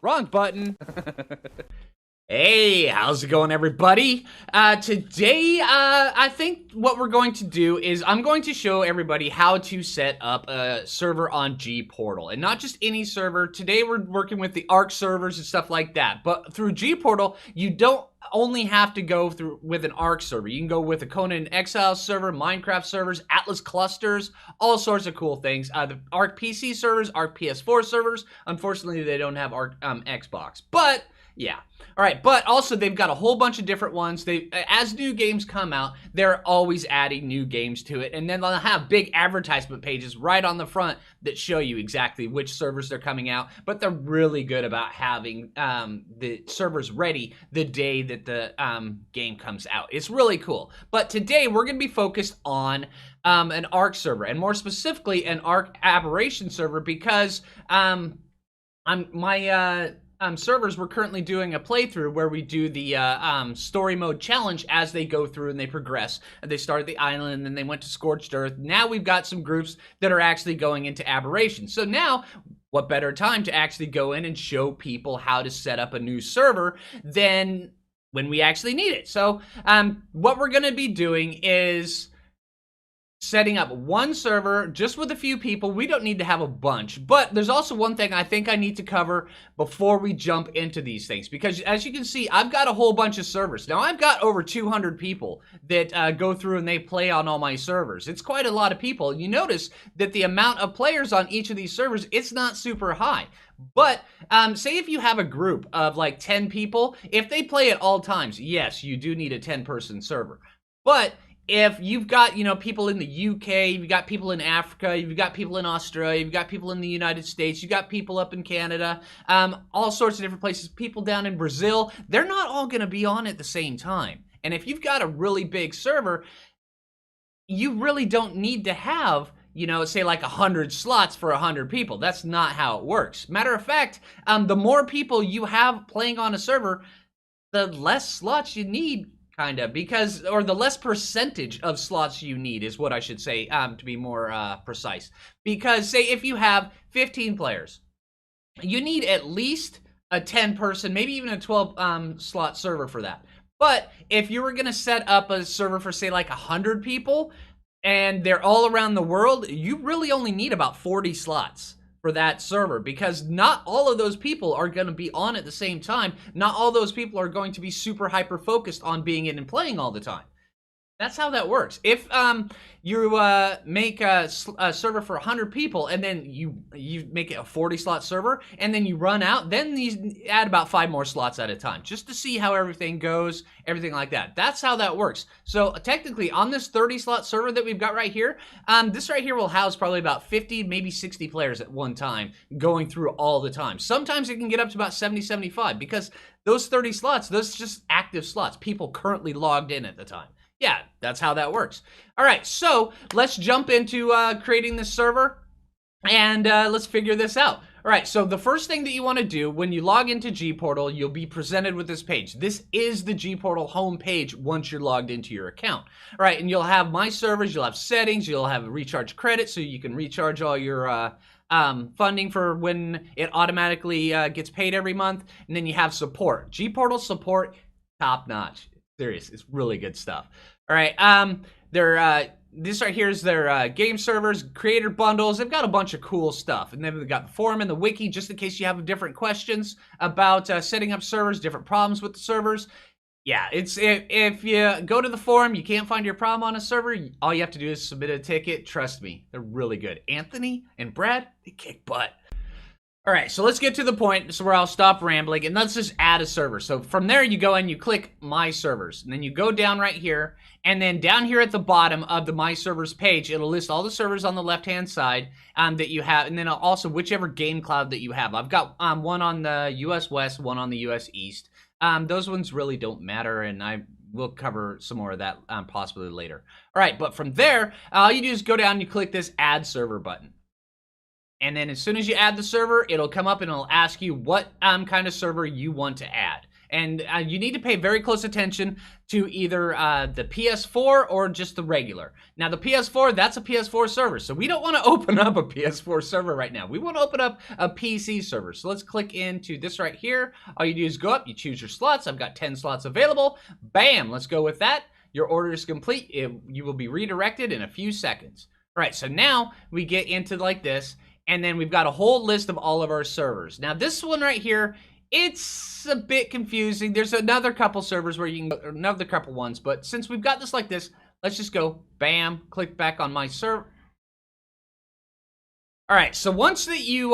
Wrong button. Hey, how's it going, everybody? Today, I think what we're going to do is I'm going to show everybody how to set up a server on G-Portal. And not just any server. Today, we're working with the Arc servers and stuff like that. But through G-Portal, you don't only have to go through with an Arc server. You can go with a Conan Exile server, Minecraft servers, Atlas clusters, all sorts of cool things. The Arc PC servers, Arc PS4 servers. Unfortunately, they don't have Arc Xbox. But yeah. All right, but also they've got a whole bunch of different ones. As new games come out, they're always adding new games to it, and then they'll have big advertisement pages right on the front that show you exactly which servers they're coming out. But they're really good about having the servers ready the day that the game comes out. It's really cool. But today we're going to be focused on an Arc server, and more specifically an Arc Aberration server, because servers, we're currently doing a playthrough where we do the story mode challenge as they go through and they progress. They started the island and then they went to Scorched Earth. Now we've got some groups that are actually going into Aberration. So now, what better time to actually go in and show people how to set up a new server than when we actually need it? So what we're going to be doing is setting up one server just with a few people. We don't need to have a bunch, but there's also one thing I think I need to cover before we jump into these things, because as you can see, I've got a whole bunch of servers. Now, I've got over 200 people that go through and they play on all my servers. It's quite a lot of people. You notice that the amount of players on each of these servers, it's not super high. But say if you have a group of like 10 people, if they play at all times, yes, you do need a 10-person server. But if you've got, people in the UK, you've got people in Africa, you've got people in Australia, you've got people in the United States, you've got people up in Canada, all sorts of different places, people down in Brazil, they're not all going to be on at the same time. And if you've got a really big server, you really don't need to have, say like 100 slots for 100 people. That's not how it works. Matter of fact, the more people you have playing on a server, the less slots you need. Kind of, or the less percentage of slots you need is what I should say, to be more precise. Because say if you have 15 players, you need at least a 10-person, maybe even a 12 slot server for that. But if you were going to set up a server for say like 100 people and they're all around the world, you really only need about 40 slots for that server, because not all of those people are going to be on at the same time. Not all those people are going to be super hyper focused on being in and playing all the time. That's how that works. If you make a server for 100 people and then you make it a 40-slot server and then you run out, then you add about 5 more slots at a time just to see how everything goes, everything like that. That's how that works. So technically on this 30-slot server that we've got right here, this right here will house probably about 50, maybe 60 players at one time going through all the time. Sometimes it can get up to about 70, 75 because those 30 slots, those are just active slots, people currently logged in at the time. Yeah, that's how that works. All right, so let's jump into creating this server, and let's figure this out. All right, so the first thing that you want to do when you log into G-Portal, you'll be presented with this page. This is the G-Portal home page once you're logged into your account. All right, and you'll have my servers, you'll have settings, you'll have recharge credit, so you can recharge all your funding for when it automatically gets paid every month, and then you have support. G-Portal support, top notch. Serious, it's really good stuff. All right, this right here is their game servers, creator bundles. They've got a bunch of cool stuff, and then they've got the forum and the wiki just in case you have different questions about setting up servers, different problems with the servers. Yeah, if you go to the forum, you can't find your problem on a server, all you have to do is submit a ticket. Trust me, they're really good. Anthony and Brad, they kick butt. All right, so let's get to the point where I'll stop rambling, and let's just add a server. So from there, you go and you click My Servers, and then you go down right here, and then down here at the bottom of the My Servers page, it'll list all the servers on the left-hand side that you have, and then also whichever game cloud that you have. I've got one on the US West, one on the US East. Those ones really don't matter, and I will cover some more of that possibly later. All right, but from there, all you do is go down and you click this Add Server button. And then as soon as you add the server, it'll come up and it'll ask you what kind of server you want to add. And you need to pay very close attention to either the PS4 or just the regular. Now, the PS4, that's a PS4 server, so we don't want to open up a PS4 server right now. We want to open up a PC server. So let's click into this right here. All you do is go up, you choose your slots. I've got 10 slots available. Bam, let's go with that. Your order is complete. You will be redirected in a few seconds. All right, so now we get into like this, and then we've got a whole list of all of our servers. Now, this one right here, it's a bit confusing. There's another couple servers where you can go, another couple ones, but since we've got this like this, let's just go, bam, click back on my server. All right, so once that you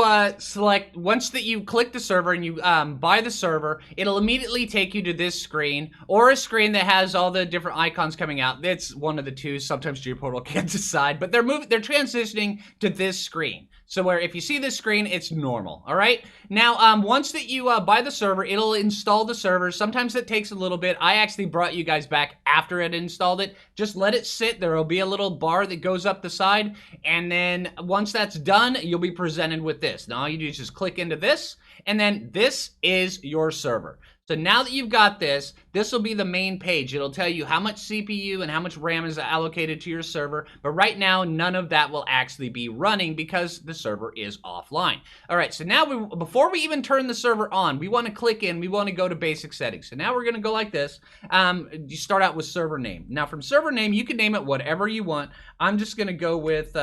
click the server and you buy the server, it'll immediately take you to this screen, or a screen that has all the different icons coming out. It's one of the two. Sometimes Geoportal can't decide, but they're transitioning to this screen. So where if you see this screen, it's normal, all right? Now, once that you buy the server, it'll install the server. Sometimes it takes a little bit. I actually brought you guys back after it installed it. Just let it sit. There will be a little bar that goes up the side, and then once that's done, you'll be presented with this. Now, all you do is just click into this, and then this is your server. So now that you've got this, this will be the main page. It'll tell you how much CPU and how much RAM is allocated to your server, but right now, none of that will actually be running because the server is offline. All right, so now before we even turn the server on, we want to click in, we want to go to basic settings. So now we're gonna go like this. You start out with server name. Now from server name, you can name it whatever you want. I'm just gonna go with,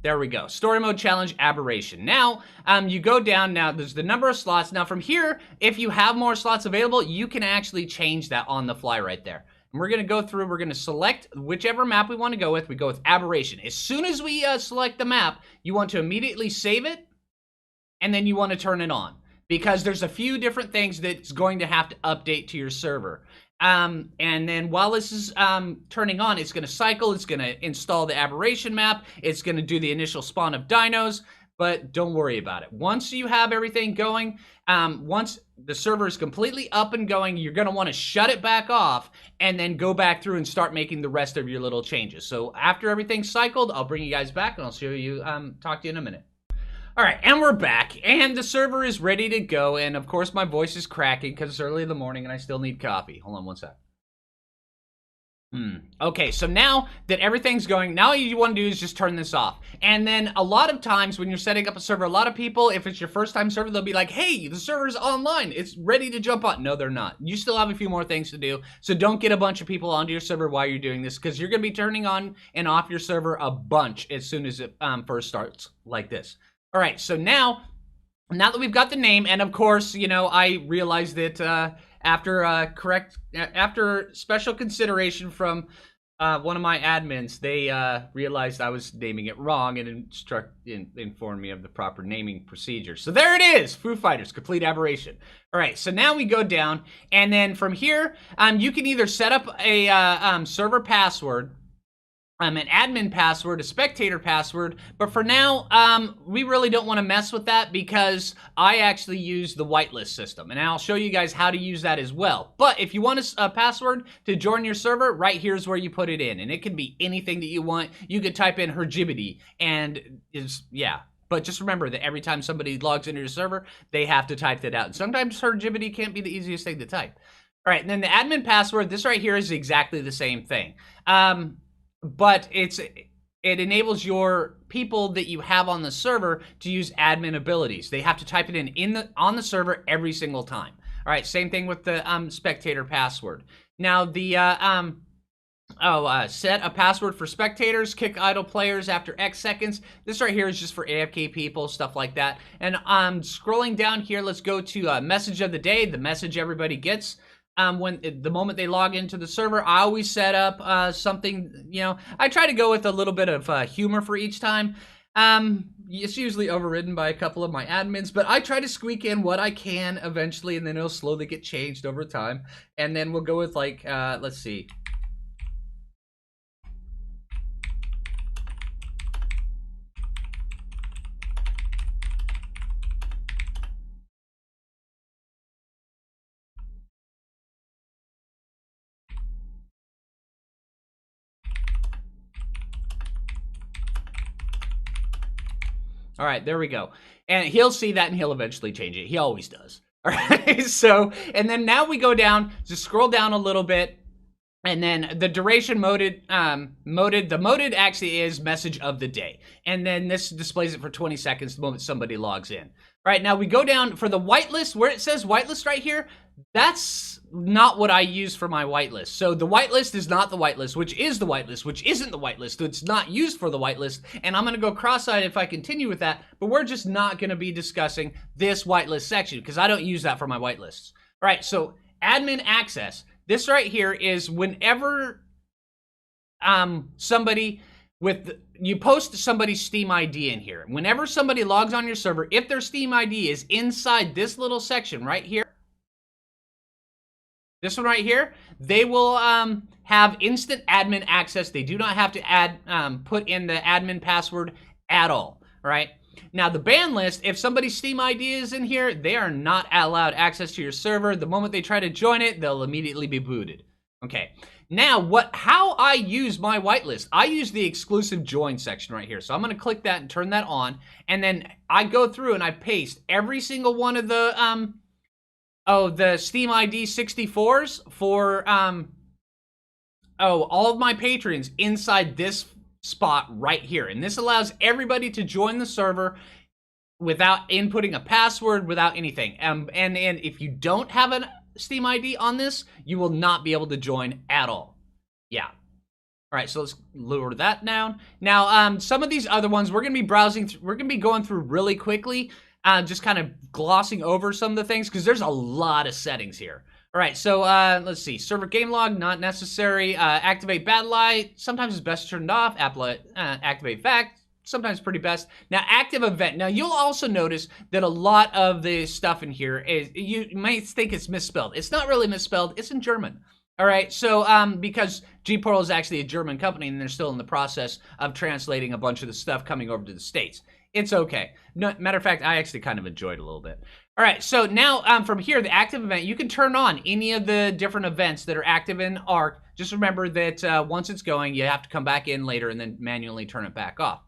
there we go. Story mode challenge aberration. Now, you go down. Now, there's the number of slots. Now, from here, if you have more slots available, you can actually change that on the fly right there. And we're going to go through. We're going to select whichever map we want to go with. We go with aberration. As soon as we select the map, you want to immediately save it, and then you want to turn it on. Because there's a few different things that's going to have to update to your server. And then while this is turning on, it's going to cycle, it's going to install the aberration map, it's going to do the initial spawn of dinos, but don't worry about it. Once you have everything going, once the server is completely up and going, you're going to want to shut it back off and then go back through and start making the rest of your little changes. So after everything's cycled, I'll bring you guys back and I'll show you, talk to you in a minute. All right, and we're back, and the server is ready to go, and of course my voice is cracking because it's early in the morning and I still need coffee. Hold on one sec. Okay, so now that everything's going, now all you want to do is just turn this off. And then a lot of times when you're setting up a server, a lot of people, if it's your first time server, they'll be like, hey, the server's online, it's ready to jump on. No, they're not. You still have a few more things to do, so don't get a bunch of people onto your server while you're doing this, because you're going to be turning on and off your server a bunch as soon as it first starts like this. All right, so now that we've got the name, and of course, you know, I realized that after special consideration from one of my admins, they realized I was naming it wrong and informed me of the proper naming procedure. So there it is, Foo Fighters, complete aberration. All right, so now we go down, and then from here, you can either set up a server password, an admin password, a spectator password, but for now, we really don't want to mess with that because I actually use the whitelist system, and I'll show you guys how to use that as well. But if you want a password to join your server, right here's where you put it in, and it can be anything that you want. You could type in Hergibity, and yeah. But just remember that every time somebody logs into your server, they have to type that out. And sometimes Hergibity can't be the easiest thing to type. All right, and then the admin password, this right here is exactly the same thing. But it enables your people that you have on the server to use admin abilities. They have to type it on the server every single time. All right, same thing with the spectator password. Now the set a password for spectators, kick idle players after X seconds. This right here is just for AFK people, stuff like that. And scrolling down here, let's go to message of the day, the message everybody gets. The moment they log into the server, I always set up something, you know, I try to go with a little bit of humor for each time. It's usually overridden by a couple of my admins, but I try to squeak in what I can eventually, and then it'll slowly get changed over time. And then we'll go with like, let's see. All right, there we go. And he'll see that and he'll eventually change it. He always does. All right, so, and then now we go down, just scroll down a little bit, and then the duration moded, the moded actually is message of the day. And then this displays it for 20 seconds the moment somebody logs in. All right, now we go down for the whitelist, where it says whitelist right here, that's not what I use for my whitelist. So the whitelist is not the whitelist, which is the whitelist, which isn't the whitelist. So it's not used for the whitelist, and I'm gonna go cross-eyed if I continue with that, but we're just not gonna be discussing this whitelist section because I don't use that for my whitelists. All right, so admin access. This right here is whenever somebody you post somebody's Steam ID in here. Whenever somebody logs on your server, if their Steam ID is inside this little section right here, this one right here, they will have instant admin access. They do not have to put in the admin password at all right? Now, the ban list, if somebody's Steam ID is in here, they are not allowed access to your server. The moment they try to join it, they'll immediately be booted. Okay, now how I use my whitelist, I use the exclusive join section right here. So I'm gonna click that and turn that on, and then I go through and I paste every single one of the the Steam ID 64s for all of my patrons inside this spot right here. And this allows everybody to join the server without inputting a password, without anything. And if you don't have a Steam ID on this, you will not be able to join at all. Yeah. All right, so let's lower that down. Now, some of these other ones we're gonna be browsing, we're gonna be going through really quickly, just kind of glossing over some of the things because there's a lot of settings here. All right, so let's see. Server game log, not necessary. Activate battle light, sometimes it's best turned off. Activate fact, sometimes pretty best. Now, active event. Now, you'll also notice that a lot of the stuff in here is, you might think it's misspelled. It's not really misspelled. It's in German. All right, so because Gportal is actually a German company and they're still in the process of translating a bunch of the stuff coming over to the States. It's okay. No, matter of fact, I actually kind of enjoyed it a little bit. All right, so now from here, the active event, you can turn on any of the different events that are active in Arc. Just remember that once it's going, you have to come back in later and then manually turn it back off.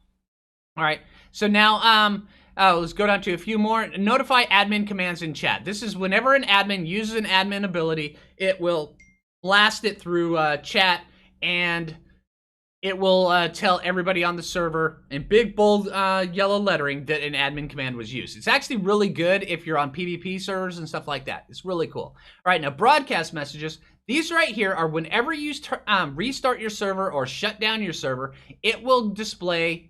All right, so now let's go down to a few more. Notify admin commands in chat. This is whenever an admin uses an admin ability, it will blast it through chat, and it will tell everybody on the server in big, bold, yellow lettering that an admin command was used. It's actually really good if you're on PvP servers and stuff like that. It's really cool. All right, now broadcast messages. These right here are whenever you restart your server or shut down your server, it will display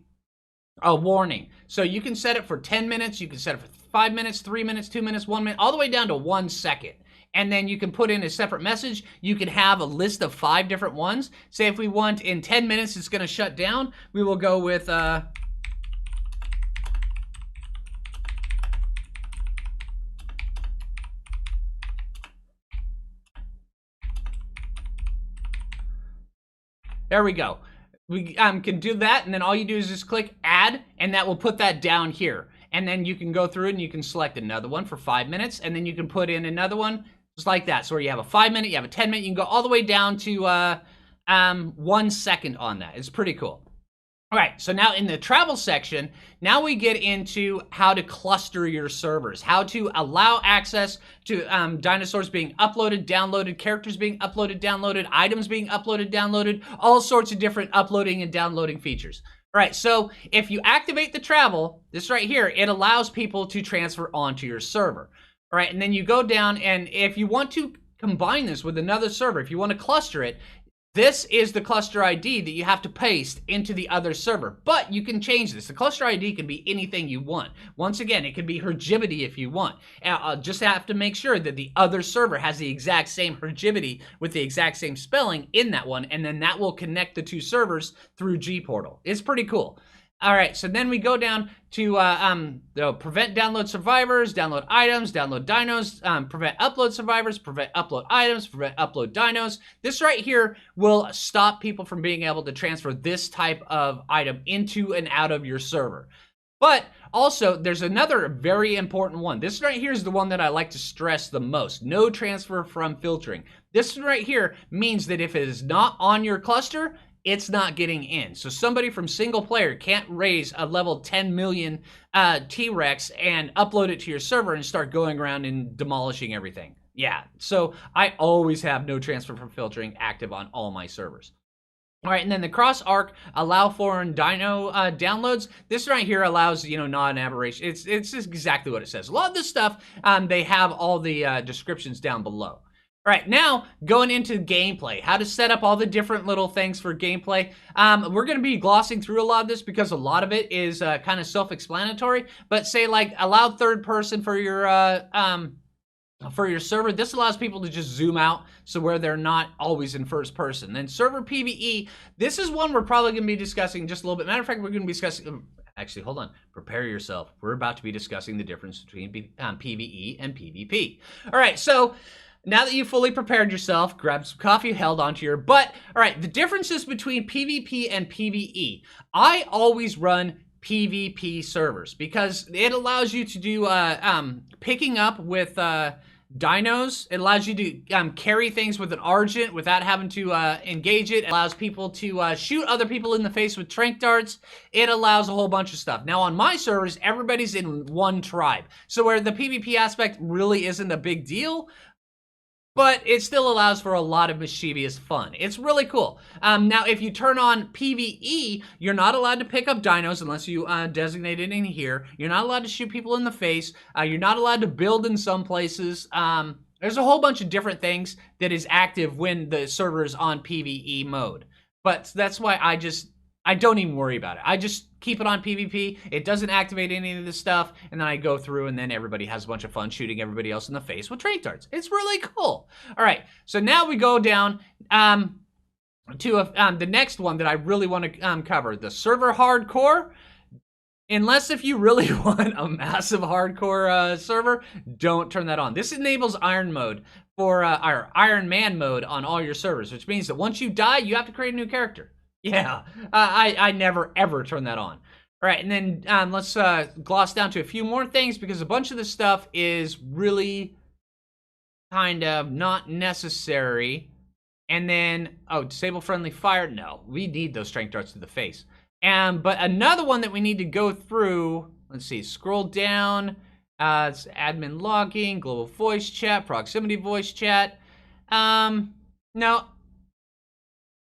a warning. So you can set it for 10 minutes, you can set it for 5 minutes, 3 minutes, 2 minutes, 1 minute, all the way down to 1 second. And then you can put in a separate message. You can have a list of 5 different ones. Say if we want in 10 minutes it's going to shut down, we will go with there we go. We can do that, and then all you do is just click add, and that will put that down here. And then you can go through and you can select another one for 5 minutes, and then you can put in another one just like that. So where you have a 5 minute, you have a 10 minute, you can go all the way down to 1 second on that. It's pretty cool. All right, so now in the travel section, now we get into how to cluster your servers, how to allow access to dinosaurs being uploaded, downloaded, characters being uploaded, downloaded, items being uploaded, downloaded, all sorts of different uploading and downloading features. All right, so if you activate the travel, this right here, it allows people to transfer onto your server. All right, and then you go down, and if you want to combine this with another server, if you want to cluster it, this is the cluster ID that you have to paste into the other server. But you can change this. The cluster ID can be anything you want. Once again, it can be Hergivity if you want. Just have to make sure that the other server has the exact same Hergivity with the exact same spelling in that one, and then that will connect the 2 servers through Gportal. It's pretty cool. All right, so then we go down to prevent download survivors, download items, download dinos, prevent upload survivors, prevent upload items, prevent upload dinos. This right here will stop people from being able to transfer this type of item into and out of your server. But also, there's another very important one. This right here is the one that I like to stress the most. No transfer from filtering. This right here means that if it is not on your cluster, it's not getting in. So somebody from single player can't raise a level 10 million T-Rex and upload it to your server and start going around and demolishing everything. Yeah, so I always have no transfer from filtering active on all my servers. All right, and then the cross arc allow foreign dino downloads. This right here allows, non-aberration. It's just exactly what it says. A lot of this stuff, they have all the descriptions down below. All right, now going into gameplay, how to set up all the different little things for gameplay. We're going to be glossing through a lot of this because a lot of it is kind of self-explanatory. But say like allow third person for your server. This allows people to just zoom out so where they're not always in first person. Then server PvE, this is one we're probably going to be discussing just a little bit. Matter of fact, we're going to be discussing, actually, hold on, prepare yourself. We're about to be discussing the difference between PvE and PvP. All right, so now that you've fully prepared yourself, grab some coffee, held onto your butt. All right, the differences between PvP and PvE. I always run PvP servers because it allows you to do picking up with dinos. It allows you to carry things with an Argent without having to engage it. It allows people to shoot other people in the face with tranq darts. It allows a whole bunch of stuff. Now on my servers, everybody's in one tribe. So where the PvP aspect really isn't a big deal, but it still allows for a lot of mischievous fun. It's really cool. Now, if you turn on PvE, you're not allowed to pick up dinos unless you designate it in here. You're not allowed to shoot people in the face. You're not allowed to build in some places. There's a whole bunch of different things that is active when the server is on PvE mode. But that's why I don't even worry about it. I just keep it on PvP. It doesn't activate any of this stuff, and then I go through, and then everybody has a bunch of fun shooting everybody else in the face with tranq darts. It's really cool. All right, so now we go down to the next one that I really want to cover, the server hardcore. Unless if you really want a massive hardcore server, don't turn that on. This enables Iron mode for our Iron Man mode on all your servers, which means that once you die, you have to create a new character. Yeah, I never, ever turn that on. All right, and then let's gloss down to a few more things because a bunch of this stuff is really kind of not necessary. And then, disable friendly fire. No, we need those tranq darts to the face. But another one that we need to go through, let's see, scroll down. It's admin logging, global voice chat, proximity voice chat. No,